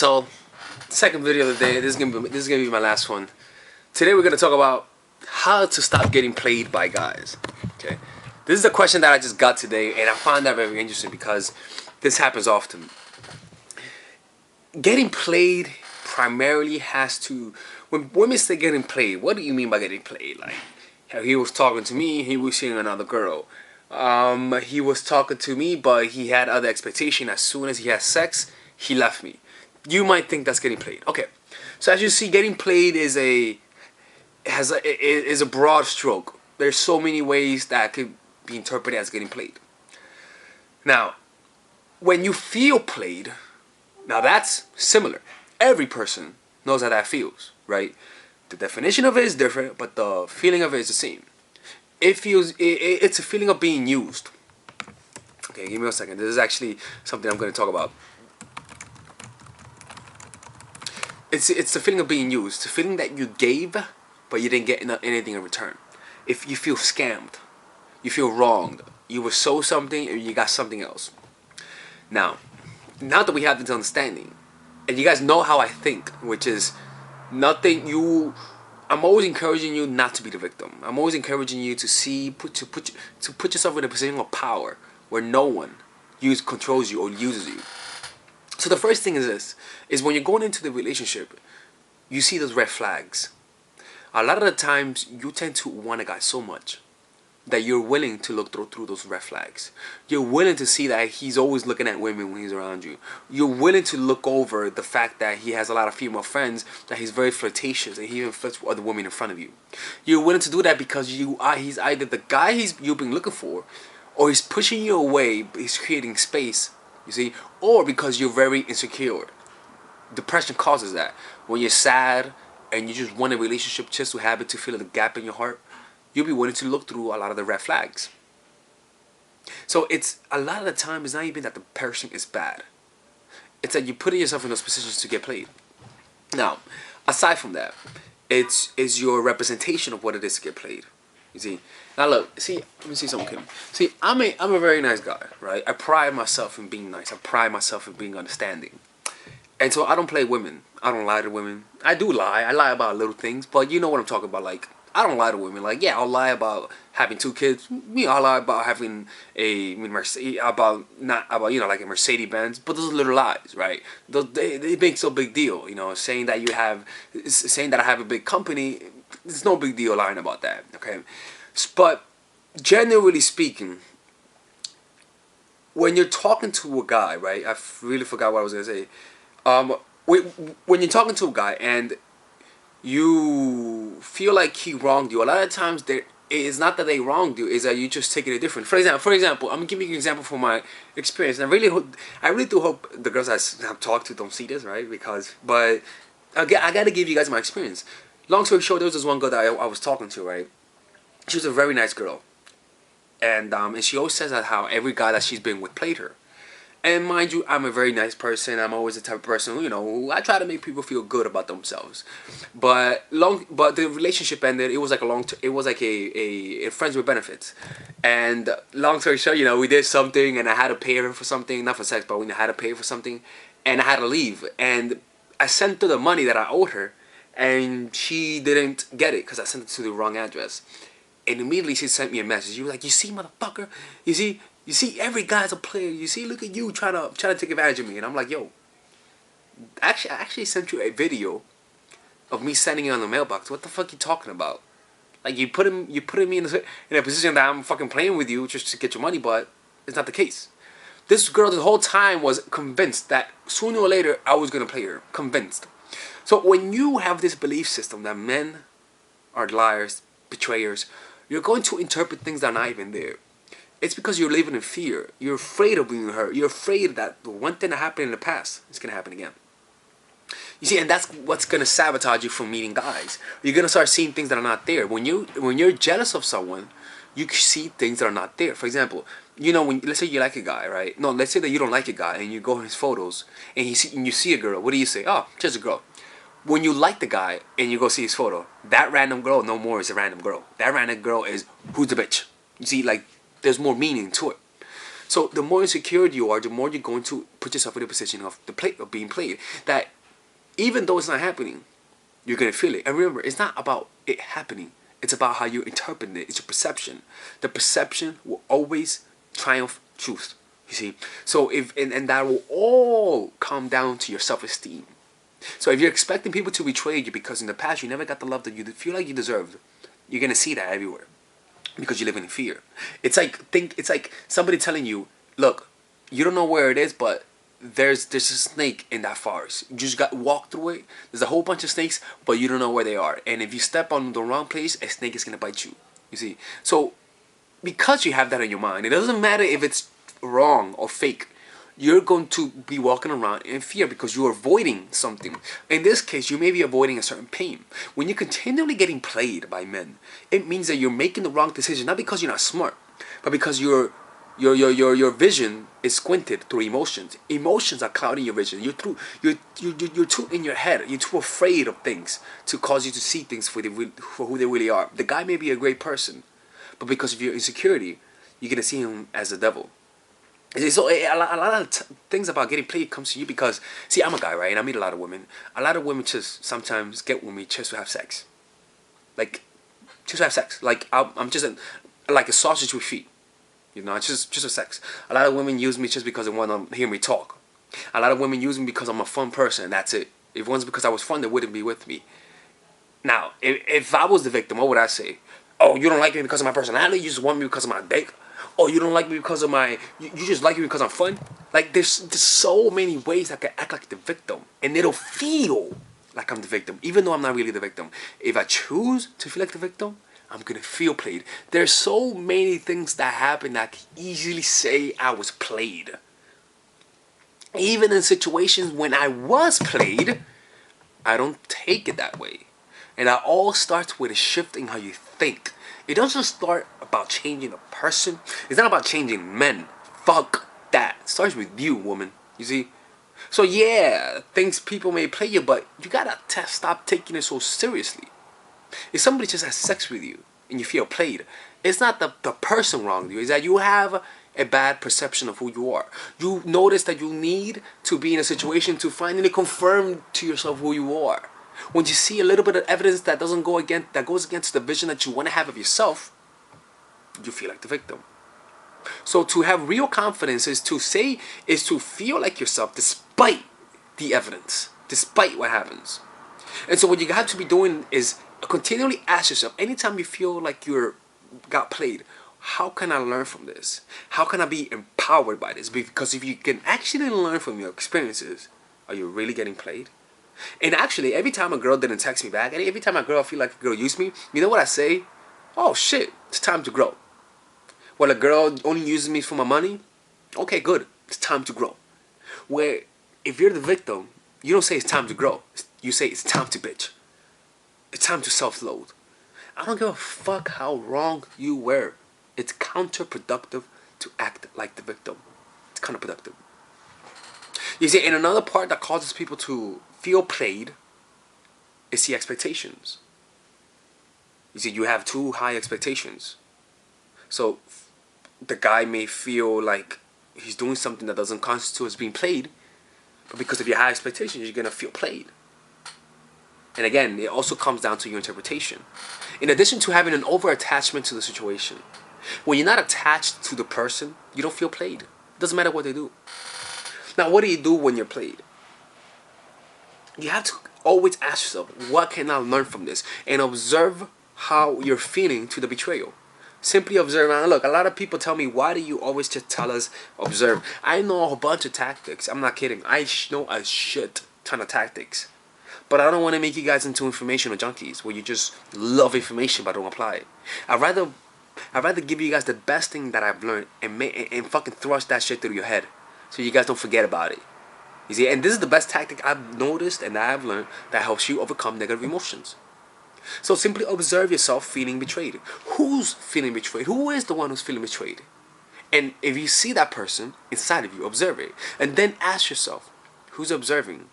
So, second video of the day. This is gonna be my last one. Today we're gonna talk about how to stop getting played by guys. Okay, this is a question that I just got today, and I find that very interesting because this happens often. Getting played primarily has to. When women say getting played, what do you mean by getting played? Like, he was talking to me, he was seeing another girl. He was talking to me, but he had other expectation. As soon as he has sex, he left me. You might think that's getting played. Okay, so as you see, getting played is a broad stroke. There's so many ways that could be interpreted as getting played. Now, when you feel played, now that's similar. Every person knows how that feels, right? The definition of it is different, but the feeling of it is the same. It's a feeling of being used. Okay, give me a second. This is actually something I'm going to talk about. It's the feeling of being used. The feeling that you gave, but you didn't get anything in return. If you feel scammed, you feel wronged, you were sold something and you got something else. Now that we have this understanding, and you guys know how I think, which is I'm always encouraging you not to be the victim. I'm always encouraging you to put yourself in a position of power where no one controls you or uses you. So the first thing is this, is when you're going into the relationship, you see those red flags. A lot of the times, you tend to want a guy so much that you're willing to look through those red flags. You're willing to see that he's always looking at women when he's around you. You're willing to look over the fact that he has a lot of female friends, that he's very flirtatious, and he even flirts with other women in front of you. You're willing to do that because he's either the guy you've been looking for, or he's pushing you away, he's creating space, you see, or because you're very insecure. Depression causes that. When you're sad and you just want a relationship just to have it, to fill the gap in your heart, you'll be willing to look through a lot of the red flags. So it's a lot of the time, it's not even that the person is bad. It's that you're putting yourself in those positions to get played. Now, aside from that, it's your representation of what it is to get played. You see? Now look, see, let me see something. See, I'm a very nice guy, right? I pride myself in being nice. I pride myself in being understanding. And so I don't play women. I don't lie to women. I do lie. I lie about little things, but you know what I'm talking about. Like, I don't lie to women. Like, yeah, I'll lie about having 2 kids. I'll lie about having like a Mercedes Benz. But those are little lies, right? They make so big deal. You know, saying that I have a big company. There's no big deal lying about that. Okay, but generally speaking, when you're talking to a guy, right? I really forgot what I was gonna say. When you're talking to a guy and you feel like he wronged you, a lot of times it's not that they wronged you, it's that you just taking it different. For example, I'm gonna give you an example from my experience, and I really do hope the girls I've talked to don't see this, right? But I gotta give you guys my experience. Long story short, there was this one girl that I was talking to, right? She was a very nice girl, and she always says that how every guy that she's been with played her. And mind you, I'm a very nice person. I'm always the type of person, who I try to make people feel good about themselves. But the relationship ended. It was like a friends with benefits. And long story short, we did something, and I had to pay her for something, not for sex, but I had to pay her for something, and I had to leave. And I sent her the money that I owed her, and she didn't get it because I sent it to the wrong address. And immediately she sent me a message. She was like, "You see, motherfucker, you see, every guy's a player. You see, look at you trying to take advantage of me." And I'm like, "Yo, I actually sent you a video of me sending it on the mailbox. What the fuck you talking about? Like, you putting me in a position that I'm fucking playing with you just to get your money, but it's not the case." This girl the whole time was convinced that sooner or later I was gonna play her. Convinced. So when you have this belief system that men are liars, betrayers, you're going to interpret things that are not even there. It's because you're living in fear. You're afraid of being hurt. You're afraid that the one thing that happened in the past is going to happen again. You see, and that's what's going to sabotage you from meeting guys. You're going to start seeing things that are not there. When you're jealous of someone, you see things that are not there. For example, let's say you like a guy, right? No, let's say that you don't like a guy and you go in his photos and you see a girl. What do you say? Oh, just a girl. When you like the guy and you go see his photo, that random girl no more is a random girl. That random girl is, who's the bitch? You see, like, there's more meaning to it. So the more insecure you are, the more you're going to put yourself in a position of being played. That even though it's not happening, you're gonna feel it. And remember, it's not about it happening. It's about how you interpret it. It's your perception. The perception will always triumph truth. You see. So if and that will all come down to your self-esteem. So if you're expecting people to betray you because in the past you never got the love that you feel like you deserved, you're gonna see that everywhere because you live in fear. It's like somebody telling you, look, you don't know where it is, but there's a snake in that forest. You just got to walk through it. There's a whole bunch of snakes, but you don't know where they are. And if you step on the wrong place, a snake is gonna bite you. You see, so because you have that in your mind, it doesn't matter if it's wrong or fake. You're going to be walking around in fear because you're avoiding something. In this case, you may be avoiding a certain pain. When you're continually getting played by men, it means that you're making the wrong decision, not because you're not smart, but because your vision is squinted through emotions. Emotions are clouding your vision. You're too in your head. You're too afraid of things to cause you to see things for who they really are. The guy may be a great person, but because of your insecurity, you're gonna see him as the devil. So a lot of things about getting played comes to you because, see, I'm a guy, right? And I meet a lot of women. A lot of women just sometimes get with me just to have sex. Like, just to have sex. Like, I'm just like a sausage with feet. You know, it's just for sex. A lot of women use me just because they want to hear me talk. A lot of women use me because I'm a fun person. That's it. If it wasn't because I was fun, they wouldn't be with me. Now, if I was the victim, what would I say? Oh, you don't like me because of my personality? You just want me because of my dick? Oh, you don't like me because of my... You just like me because I'm fun? Like, there's so many ways I can act like the victim. And it'll feel like I'm the victim, even though I'm not really the victim. If I choose to feel like the victim, I'm going to feel played. There's so many things that happen that I can easily say I was played. Even in situations when I was played, I don't take it that way. And that all starts with a shift in how you think. It doesn't start about changing a person. It's not about changing men. Fuck that. It starts with you, woman. You see? So yeah, people may play you, but you gotta stop taking it so seriously. If somebody just has sex with you and you feel played, it's not the person wronged you. It's that you have a bad perception of who you are. You notice that you need to be in a situation to finally confirm to yourself who you are. When you see a little bit of evidence that goes against the vision that you want to have of yourself, you feel like the victim. So to have real confidence is to feel like yourself despite the evidence, despite what happens. And so what you have to be doing is continually ask yourself, anytime you feel like you're got played, how can I learn from this? How can I be empowered by this? Because if you can actually learn from your experiences, are you really getting played? And actually, every time a girl didn't text me back, and every time a girl feel like a girl used me, you know what I say? Oh shit, it's time to grow. Well, a girl only uses me for my money, okay, good, it's time to grow. Where if you're the victim, you don't say it's time to grow. You say it's time to bitch. It's time to self-loathe. I don't give a fuck how wrong you were. It's counterproductive to act like the victim. It's counterproductive. You see, and another part that causes people to feel played is the expectations. You see, you have too high expectations. So the guy may feel like he's doing something that doesn't constitute as being played, but because of your high expectations, you're gonna feel played. And again, it also comes down to your interpretation. In addition to having an over-attachment to the situation, when you're not attached to the person, you don't feel played. It doesn't matter what they do. Now, what do you do when you're played? You have to always ask yourself, what can I learn from this? And observe how you're feeling to the betrayal. Simply observe. Now, look, a lot of people tell me, why do you always just tell us observe? I know a bunch of tactics. I'm not kidding. I know a shit ton of tactics. But I don't want to make you guys into informational junkies where you just love information but don't apply it. I'd rather give you guys the best thing that I've learned and fucking thrust that shit through your head so you guys don't forget about it. You see, and this is the best tactic I've noticed and that I've learned that helps you overcome negative emotions. So simply observe yourself feeling betrayed. Who's feeling betrayed? Who is the one who's feeling betrayed? And if you see that person inside of you, observe it. And then ask yourself, who's observing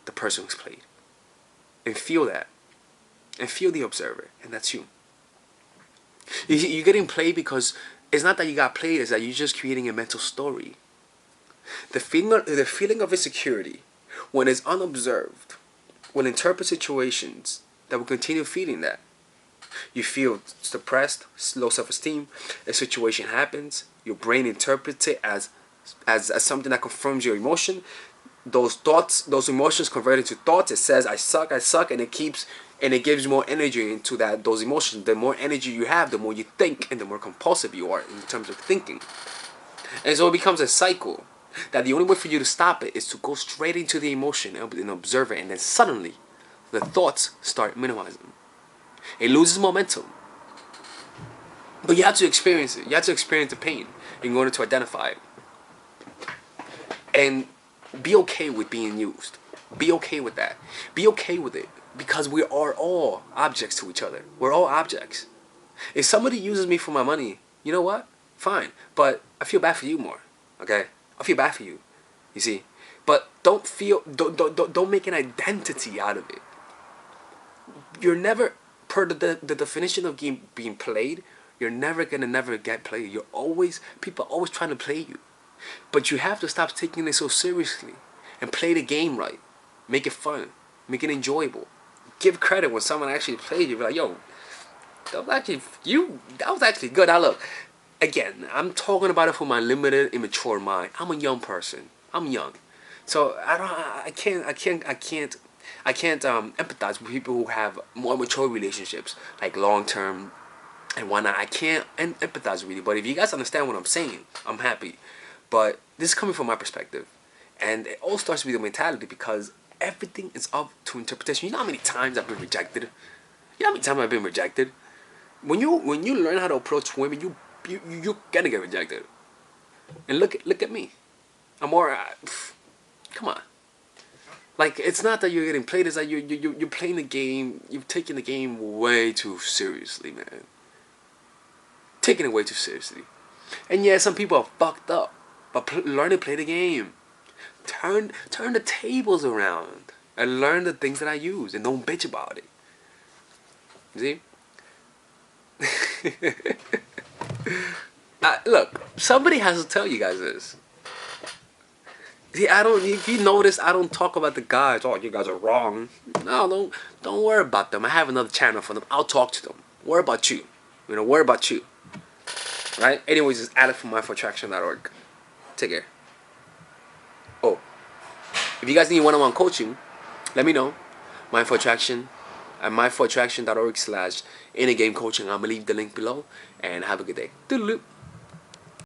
the person who's played? And feel that. And feel the observer. And that's you. You're getting played because It's not that you got played, it's that you're just creating a mental story. The feeling of insecurity, when it's unobserved, will interpret situations that will continue feeding that. You feel depressed, low self-esteem. A situation happens, your brain interprets it as something that confirms your emotion. Those thoughts, those emotions convert into thoughts. It says I suck, and it gives more energy into those emotions. The more energy you have, the more you think, and the more compulsive you are in terms of thinking. And so it becomes a cycle that the only way for you to stop it is to go straight into the emotion and observe it, and then suddenly the thoughts start minimizing. It loses momentum. But you have to experience it. You have to experience the pain in order to identify it. And be okay with being used. Be okay with that. Be okay with it. Because we are all objects to each other. We're all objects. If somebody uses me for my money, you know what? Fine. But I feel bad for you more. Okay? I feel bad for you. You see? But don't make an identity out of it. You're never, per the definition of being played, you're never gonna get played. People are always trying to play you. But you have to stop taking it so seriously and play the game right. Make it fun. Make it enjoyable. Give credit when someone actually played you. Be like, yo, that was actually good. Now look, again, I'm talking about it from my limited, immature mind. I'm a young person. I'm young, so I can't empathize with people who have more mature relationships, like long term and whatnot. I can't empathize with you. But if you guys understand what I'm saying, I'm happy. But this is coming from my perspective, and it all starts with the mentality, because everything is up to interpretation. You know how many times I've been rejected? You know how many times I've been rejected? When you learn how to approach women, you're gonna get rejected. And look at me. I'm more. Come on. Like, it's not that you're getting played. It's that you're playing the game. You've taken the game way too seriously, man. Taking it way too seriously. And yeah, some people are fucked up. But learn to play the game. Turn the tables around and learn the things that I use, and don't bitch about it. You see? Look, somebody has to tell you guys this. See, if you notice, I don't talk about the guys. Oh, you guys are wrong. No, don't worry about them. I have another channel for them. I'll talk to them. Worry about you. Worry about you. Right? Anyways, it's Alex from myforattraction.org. Take care. Oh, if you guys need one-on-one coaching, let me know. Mindful Attraction at myforattraction.org/in-a-game coaching. I'm going to leave the link below. And have a good day. Toodaloo.